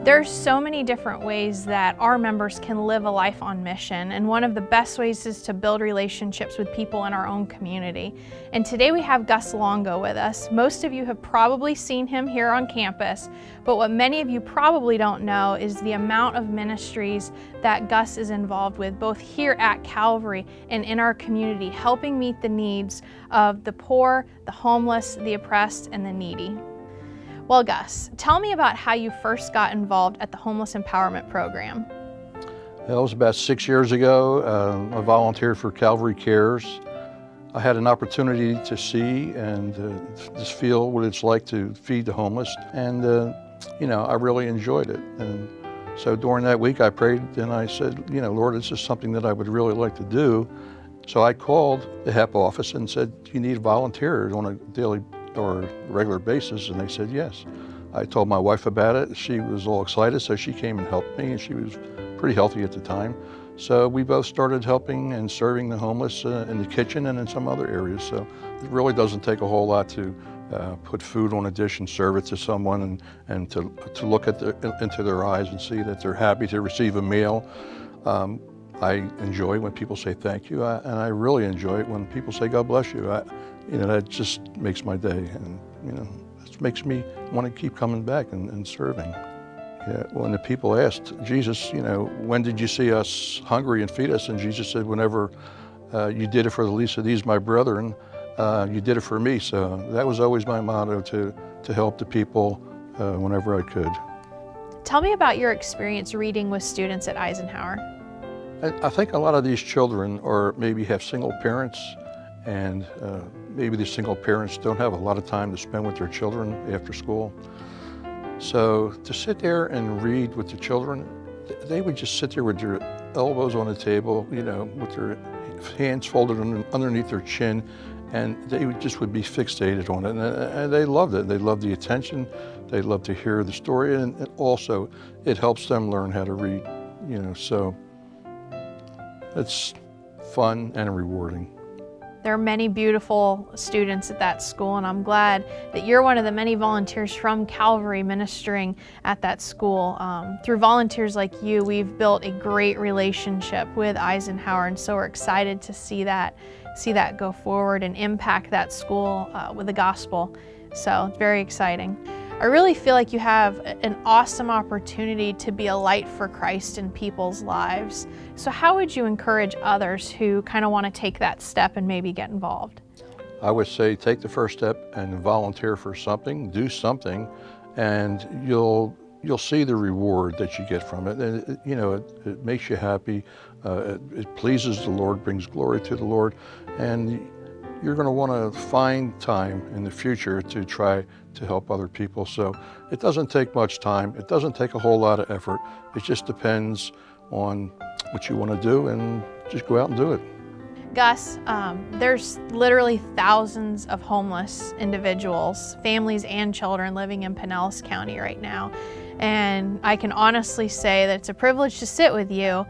There's so many different ways that our members can live a life on mission, and one of the best ways is to build relationships with people in our own community. And today we have Gus Longo with us. Most of you have probably seen him here on campus, but what many of you probably don't know is the amount of ministries that Gus is involved with, both here at Calvary and in our community, helping meet the needs of the poor, the homeless, the oppressed, and the needy. Well, Gus, tell me about how you first got involved at the Homeless Empowerment Program. That was about 6 years ago. I volunteered for Calvary Cares. I had an opportunity to see and just feel what it's like to feed the homeless, and I really enjoyed it. And so during that week I prayed and I said, Lord, this is something that I would really like to do. So I called the HEP office and said, do you need volunteers on a daily or regular basis? And they said yes. I told my wife about it. She was all excited, so she came and helped me, and she was pretty healthy at the time. So we both started helping and serving the homeless in the kitchen and in some other areas. So it really doesn't take a whole lot to put food on a dish and serve it to someone, and to look at into their eyes and see that they're happy to receive a meal. I enjoy when people say thank you, and I really enjoy it when people say God bless you. That just makes my day, and it makes me want to keep coming back and serving. Yeah, when the people asked Jesus, when did you see us hungry and feed us? And Jesus said, whenever you did it for the least of these, my brethren, you did it for me. So that was always my motto, to help the people whenever I could. Tell me about your experience reading with students at Eisenhower. I think a lot of these children maybe have single parents, and maybe the single parents don't have a lot of time to spend with their children after school. So to sit there and read with the children, they would just sit there with their elbows on the table, with their hands folded underneath their chin, and they would be fixated on it. And they loved it. They loved the attention. They loved to hear the story, and also it helps them learn how to read, so it's fun and rewarding. There are many beautiful students at that school, and I'm glad that you're one of the many volunteers from Calvary ministering at that school. Through volunteers like you, we've built a great relationship with Eisenhower, and so we're excited to see that go forward and impact that school with the gospel. So it's very exciting. I really feel like you have an awesome opportunity to be a light for Christ in people's lives. So how would you encourage others who kind of want to take that step and maybe get involved? I would say take the first step and volunteer for something, do something, and you'll see the reward that you get from it. And it makes you happy, it pleases the Lord, brings glory to the Lord, and you're going to want to find time in the future to try to help other people. So it doesn't take much time. It doesn't take a whole lot of effort. It just depends on what you want to do, and just go out and do it. Gus, there's literally thousands of homeless individuals, families and children living in Pinellas County right now. And I can honestly say that it's a privilege to sit with you,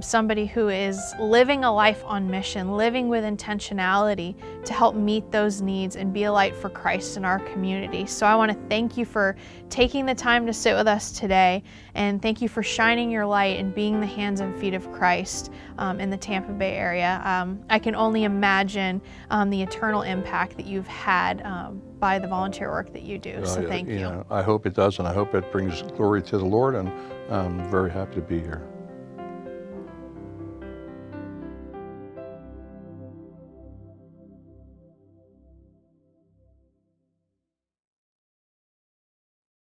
somebody who is living a life on mission, living with intentionality to help meet those needs and be a light for Christ in our community. So I want to thank you for taking the time to sit with us today, and thank you for shining your light and being the hands and feet of Christ in the Tampa Bay area. I can only imagine the eternal impact that you've had by the volunteer work that you do. So thank you. I hope it does, and I hope it brings glory to the Lord, and I'm very happy to be here.